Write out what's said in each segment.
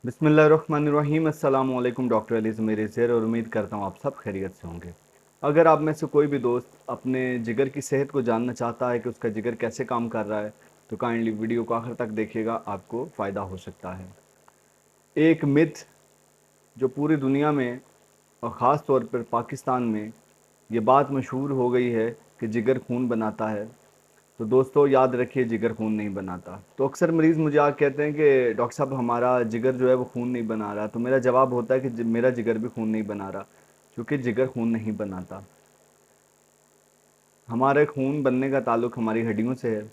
बिस्मिल्लाहिर्रहमानिर्रहीम। अस्सलाम वालेकुम। डॉक्टर अली ज़मीर ज़ेर और उम्मीद करता हूँ आप सब खैरियत से होंगे। अगर आप में से कोई भी दोस्त अपने जिगर की सेहत को जानना चाहता है कि उसका जिगर कैसे काम कर रहा है, तो काइंडली वीडियो को आखिर तक देखिएगा, आपको फ़ायदा हो सकता है। एक मिथ जो पूरी दुनिया में और ख़ास तौर पर पाकिस्तान में ये बात मशहूर हो गई है कि जिगर खून बनाता है। तो दोस्तों याद रखिए, जिगर खून नहीं बनाता। तो अक्सर मरीज़ मुझे आके कहते हैं कि डॉक्टर साहब हमारा जिगर जो है वो खून नहीं बना रहा। तो मेरा जवाब होता है कि मेरा जिगर भी खून नहीं बना रहा, क्योंकि जिगर खून नहीं बनाता। हमारे खून बनने का ताल्लुक हमारी हड्डियों से है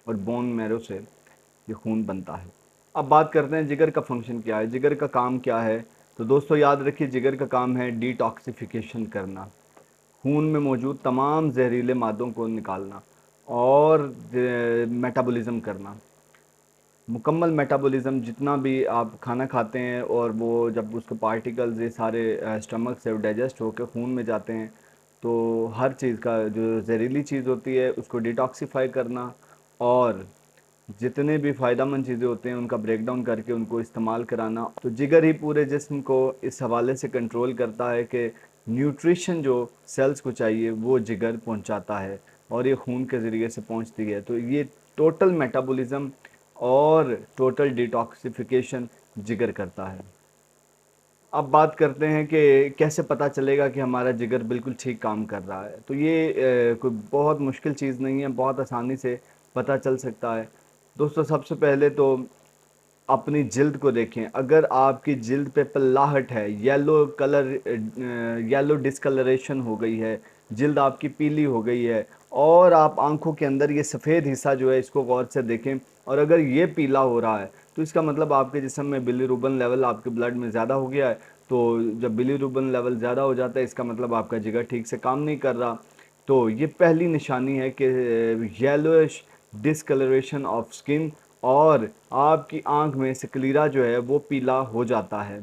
और बोन मैरो से ये खून बनता है। अब बात करते हैं जिगर का फंक्शन क्या है, जिगर का काम क्या है। तो दोस्तों याद रखिए, जिगर का काम है डिटॉक्सिफिकेशन करना, खून में मौजूद तमाम जहरीले मादों को निकालना और मेटाबॉलिज्म करना। मुकम्मल मेटाबॉलिज्म, जितना भी आप खाना खाते हैं और वो जब उसके पार्टिकल्स ये सारे स्टमक से डाइजेस्ट होकर खून में जाते हैं, तो हर चीज़ का जो जहरीली चीज़ होती है उसको डिटॉक्सिफाई करना और जितने भी फ़ायदेमंद चीज़ें होते हैं उनका ब्रेक डाउन करके उनको इस्तेमाल कराना। तो जिगर ही पूरे जिस्म को इस हवाले से कंट्रोल करता है कि न्यूट्रिशन जो सेल्स को चाहिए वो जिगर पहुंचाता है और ये खून के ज़रिए से पहुंचती है। तो ये टोटल मेटाबॉलिज्म और टोटल डिटॉक्सिफिकेशन जिगर करता है। अब बात करते हैं कि कैसे पता चलेगा कि हमारा जिगर बिल्कुल ठीक काम कर रहा है। तो ये कोई बहुत मुश्किल चीज़ नहीं है, बहुत आसानी से पता चल सकता है। दोस्तों सबसे पहले तो अपनी जिल्द को देखें। अगर आपकी जिल्द पे पल्लाहट है, येलो कलर, येलो डिस्कलरेशन हो गई है, जिल्द आपकी पीली हो गई है और आप आंखों के अंदर ये सफ़ेद हिस्सा जो है इसको गौर से देखें, और अगर ये पीला हो रहा है तो इसका मतलब आपके जिस्म में बिलीरुबिन लेवल आपके ब्लड में ज़्यादा हो गया है। तो जब बिलीरुबिन लेवल ज़्यादा हो जाता है इसका मतलब आपका जिगर ठीक से काम नहीं कर रहा। तो ये पहली निशानी है कि येलोइश डिसकलरेशन ऑफ स्किन और आपकी आंख में स्क्लेरा जो है वो पीला हो जाता है।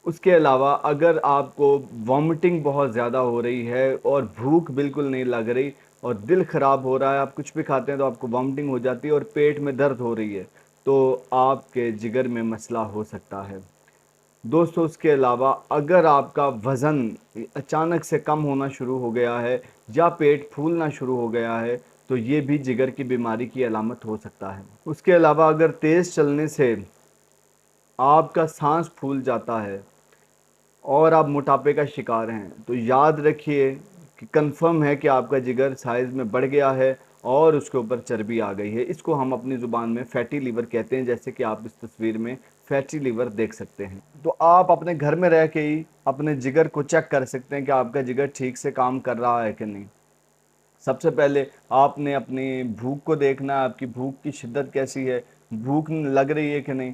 उसके अलावा अगर आपको वॉमिटिंग बहुत ज़्यादा हो रही है और भूख बिल्कुल नहीं लग रही और दिल ख़राब हो रहा है, आप कुछ भी खाते हैं तो आपको वॉमिटिंग हो जाती है और पेट में दर्द हो रही है, तो आपके जिगर में मसला हो सकता है। दोस्तों उसके अलावा अगर आपका वज़न अचानक से कम होना शुरू हो गया है या पेट फूलना शुरू हो गया है, तो ये भी जिगर की बीमारी की अलामत हो सकता है। उसके अलावा अगर तेज़ चलने से आपका सांस फूल जाता है और आप मोटापे का शिकार हैं, तो याद रखिए कि कंफर्म है कि आपका जिगर साइज़ में बढ़ गया है और उसके ऊपर चर्बी आ गई है। इसको हम अपनी ज़ुबान में फैटी लीवर कहते हैं, जैसे कि आप इस तस्वीर में फैटी लीवर देख सकते हैं। तो आप अपने घर में रह के ही अपने जिगर को चेक कर सकते हैं कि आपका जिगर ठीक से काम कर रहा है कि नहीं। सबसे पहले आपने अपनी भूख को देखना है, आपकी भूख की शिद्दत कैसी है, भूख लग रही है कि नहीं।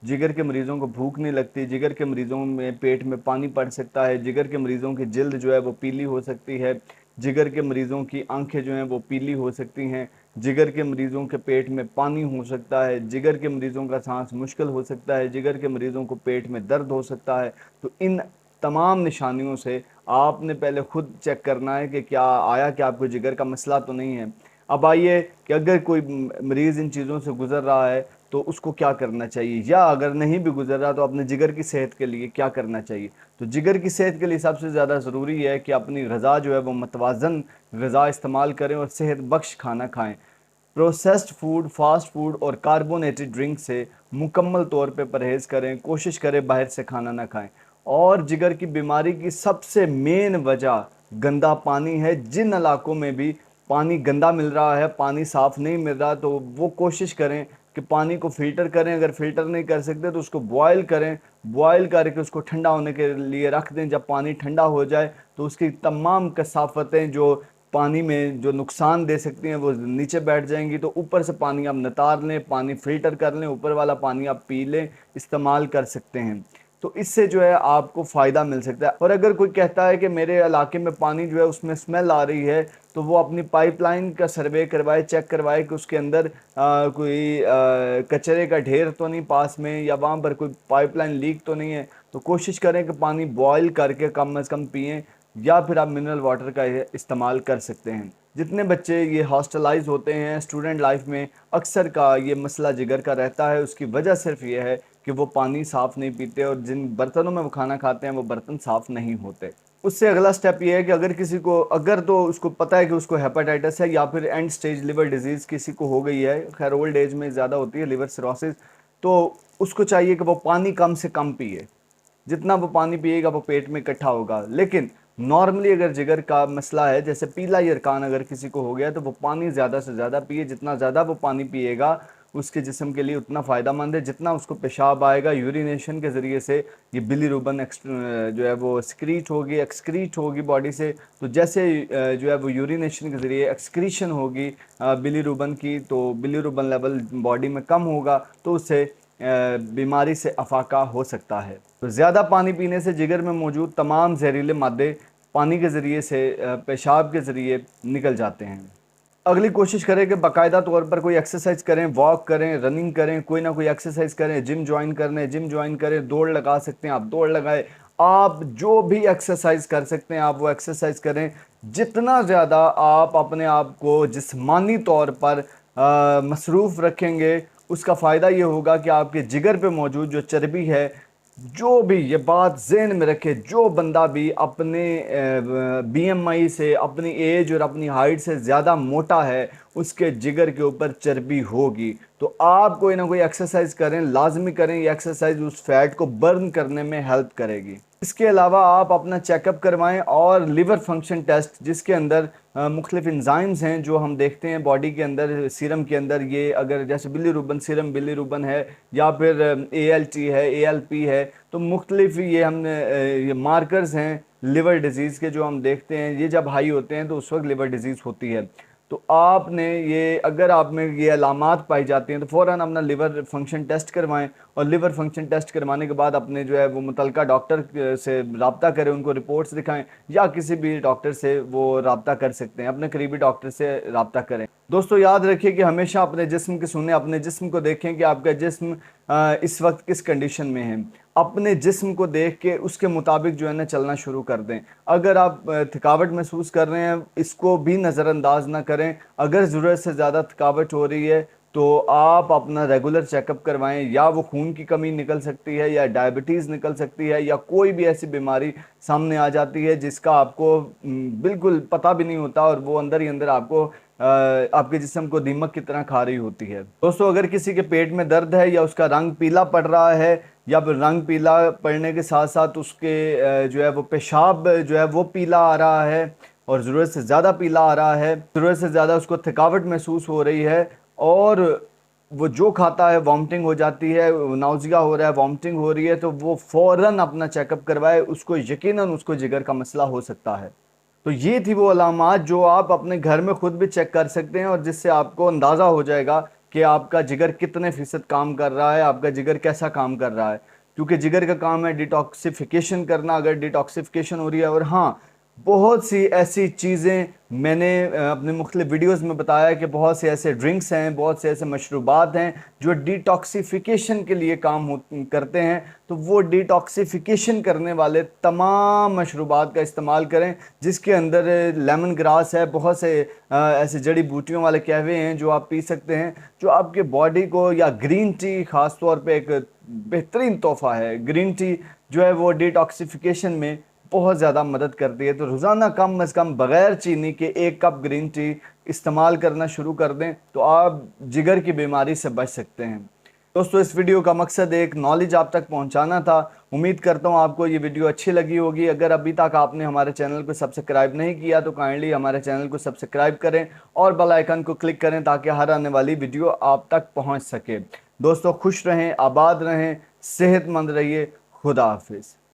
जिगर के मरीज़ों को भूख नहीं लगती, जिगर के मरीज़ों में पेट में पानी पड़ सकता है, जिगर के मरीज़ों की जिल्द जो है वो पीली हो सकती है, जिगर के मरीज़ों की आंखें जो हैं वो पीली हो सकती हैं, जिगर के मरीज़ों के पेट में पानी हो सकता है, जिगर के मरीज़ों का सांस मुश्किल हो सकता है, जिगर के मरीज़ों को पेट में दर्द हो सकता है। तो इन तमाम निशानियों से आपने पहले खुद चेक करना है कि क्या आया कि आपको जिगर का मसला तो नहीं है। अब आइए कि अगर कोई मरीज़ इन चीज़ों से गुज़र रहा है तो उसको क्या करना चाहिए, या अगर नहीं भी गुजर रहा तो अपने जिगर की सेहत के लिए क्या करना चाहिए। तो जिगर की सेहत के लिए सबसे ज़्यादा ज़रूरी है कि अपनी ग़िज़ा जो है वो मतवाज़न ग़िज़ा इस्तेमाल करें और सेहत बख्श खाना खाएं। प्रोसेस्ड फूड, फास्ट फूड और कार्बोनेटेड ड्रिंक से मुकम्मल तौर पे परहेज़ करें, कोशिश करें बाहर से खाना ना खाएं। और जिगर की बीमारी की सबसे मेन वजह गंदा पानी है। जिन इलाकों में भी पानी गंदा मिल रहा है, पानी साफ़ नहीं मिल रहा, तो वो कोशिश करें कि पानी को फ़िल्टर करें। अगर फ़िल्टर नहीं कर सकते तो उसको बॉयल करें, बॉयल करके उसको ठंडा होने के लिए रख दें। जब पानी ठंडा हो जाए तो उसकी तमाम कसाफ़तें जो पानी में जो नुकसान दे सकती हैं वो नीचे बैठ जाएंगी। तो ऊपर से पानी आप नितार लें, पानी फ़िल्टर कर लें, ऊपर वाला पानी आप पी लें, इस्तेमाल कर सकते हैं। तो इससे जो है आपको फ़ायदा मिल सकता है। और अगर कोई कहता है कि मेरे इलाके में पानी जो है उसमें स्मेल आ रही है, तो वो अपनी पाइपलाइन का सर्वे करवाए, चेक करवाए कि उसके अंदर कोई कचरे का ढेर तो नहीं पास में, या वहाँ पर कोई पाइपलाइन लीक तो नहीं है। तो कोशिश करें कि पानी बॉयल करके कम से कम पिएं, या फिर आप मिनरल वाटर का इस्तेमाल कर सकते हैं। जितने बच्चे ये हॉस्टलाइज होते हैं स्टूडेंट लाइफ में, अक्सर का ये मसला जिगर का रहता है। उसकी वजह सिर्फ ये है कि वो पानी साफ़ नहीं पीते और जिन बर्तनों में वो खाना खाते हैं वो बर्तन साफ़ नहीं होते। उससे अगला स्टेप ये है कि अगर किसी को, अगर तो उसको पता है कि उसको हेपेटाइटिस है या फिर एंड स्टेज लिवर डिजीज़ किसी को हो गई है, खैर ओल्ड एज में ज़्यादा होती है लिवर सिरोसिस, तो उसको चाहिए कि वो पानी कम से कम पिए। जितना वो पानी पिएगा वो पेट में इकट्ठा होगा। लेकिन नॉर्मली अगर जिगर का मसला है, जैसे पीला यरकान अगर किसी को हो गया, तो वो पानी ज़्यादा से ज़्यादा पिए। जितना ज़्यादा वो पानी पिएगा उसके जिस्म के लिए उतना फ़ायदेमंद है। जितना उसको पेशाब आएगा यूरिनेशन के ज़रिए से, ये बिलीरुबिन जो है वो एक्सक्रीट होगी बॉडी से। तो जैसे जो है वो यूरिनेशन के ज़रिए एक्सक्रीशन होगी बिलीरुबिन की, तो बिलीरुबिन लेवल बॉडी में कम होगा, तो उससे बीमारी से अफाका हो सकता है। तो ज़्यादा पानी पीने से जिगर में मौजूद तमाम जहरीले मादे पानी के ज़रिए से पेशाब के ज़रिए निकल जाते हैं। अगली कोशिश करें कि बाकायदा तौर पर कोई एक्सरसाइज करें, वॉक करें, रनिंग करें, कोई ना कोई एक्सरसाइज करें, जिम ज्वाइन करें, दौड़ लगा सकते हैं आप दौड़ लगाएं, आप जो भी एक्सरसाइज कर सकते हैं आप वो एक्सरसाइज करें। जितना ज़्यादा आप अपने आप को जिस्मानी तौर पर मसरूफ़ रखेंगे, उसका फ़ायदा ये होगा कि आपके जिगर पे मौजूद जो चर्बी है, जो भी, ये बात ज़हन में रखे, जो बंदा भी अपने बीएमआई से, अपनी एज और अपनी हाइट से ज़्यादा मोटा है, उसके जिगर के ऊपर चर्बी होगी। तो आप कोई ना कोई एक्सरसाइज करें, लाजमी करें। ये एक्सरसाइज उस फैट को बर्न करने में हेल्प करेगी। इसके अलावा आप अपना चेकअप करवाएं और लिवर फंक्शन टेस्ट, जिसके अंदर मुख्तलिफ इंजाइम्स हैं जो हम देखते हैं बॉडी के अंदर, सीरम के अंदर। ये अगर जैसे बिलीरुबिन, सीरम बिलीरुबिन है, या फिर एएलटी है, एएलपी है, तो मुख्तलिफ ये हमने ये मार्कर्स हैं लिवर डिजीज़ के जो हम देखते हैं। ये जब हाई होते हैं तो उस वक्त लिवर डिजीज़ होती है। तो आपने ये, अगर आप में ये अलामात पाई जाती हैं तो फ़ौरन अपना लिवर फंक्शन टेस्ट करवाएं, और लिवर फंक्शन टेस्ट करवाने के बाद अपने जो है वो मुतलका डॉक्टर से रब्ता करें, उनको रिपोर्ट्स दिखाएं, या किसी भी डॉक्टर से वो रब्ता कर सकते हैं, अपने करीबी डॉक्टर से रब्ता करें। दोस्तों याद रखिए कि हमेशा अपने जिस्म की सुने, अपने जिस्म को देखें कि आपका जिस्म इस वक्त किस कंडीशन में है। अपने जिस्म को देख के उसके मुताबिक जो है ना चलना शुरू कर दें। अगर आप थकावट महसूस कर रहे हैं, इसको भी नज़रअंदाज ना करें। अगर ज़रूरत से ज़्यादा थकावट हो रही है तो आप अपना रेगुलर चेकअप करवाएं। या वो खून की कमी निकल सकती है, या डायबिटीज़ निकल सकती है, या कोई भी ऐसी बीमारी सामने आ जाती है जिसका आपको बिल्कुल पता भी नहीं होता, और वो अंदर ही अंदर आपको आपके जिस्म को दीमक की तरह खा रही होती है। दोस्तों अगर किसी के पेट में दर्द है, या उसका रंग पीला पड़ रहा है, या फिर रंग पीला पड़ने के साथ साथ उसके जो है वो पेशाब जो है वो पीला आ रहा है, और ज़रूरत से ज़्यादा पीला आ रहा है, ज़रूरत से ज़्यादा उसको थकावट महसूस हो रही है, और वो जो खाता है वॉमिटिंग हो जाती है, नाउजिया हो रहा है, वॉमिटिंग हो रही है, तो वो फ़ौरन अपना चेकअप करवाए। उसको यकीनन उसको जिगर का मसला हो सकता है। तो ये थी वो अलामात जो आप अपने घर में खुद भी चेक कर सकते हैं, और जिससे आपको अंदाज़ा हो जाएगा कि आपका जिगर कितने फ़ीसद काम कर रहा है, आपका जिगर कैसा काम कर रहा है। क्योंकि जिगर का काम है डिटॉक्सिफिकेशन करना, अगर डिटॉक्सिफिकेशन हो रही है। और हाँ, बहुत सी ऐसी चीज़ें मैंने अपने मुख्तलिफ वीडियोज़ में बताया कि बहुत से ऐसे ड्रिंक्स हैं, बहुत से ऐसे मशरूबात हैं जो डिटॉक्सिफिकेशन के लिए काम करते हैं। तो वो डिटॉक्सिफिकेशन करने वाले तमाम मशरूबात का इस्तेमाल करें, जिसके अंदर लेमन ग्रास है, बहुत से ऐसे जड़ी बूटियों वाले कहवे हैं जो आप पी सकते हैं, जो आपके बॉडी को, या ग्रीन टी ख़ास तौर पे एक बेहतरीन तोहफ़ा है। ग्रीन टी जो है वो डिटॉक्सिफिकेशन में बहुत ज़्यादा मदद करती है। तो रोज़ाना कम अज़ कम बग़ैर चीनी के 1 कप ग्रीन टी इस्तेमाल करना शुरू कर दें, तो आप जिगर की बीमारी से बच सकते हैं। दोस्तों इस वीडियो का मकसद एक नॉलेज आप तक पहुंचाना था। उम्मीद करता हूं आपको ये वीडियो अच्छी लगी होगी। अगर अभी तक आपने हमारे चैनल को सब्सक्राइब नहीं किया तो काइंडली हमारे चैनल को सब्सक्राइब करें और बेल आइकन को क्लिक करें, ताकि हर आने वाली वीडियो आप तक पहुँच सके। दोस्तों खुश रहें, आबाद रहें, सेहतमंद रहिए। खुदा हाफिज़।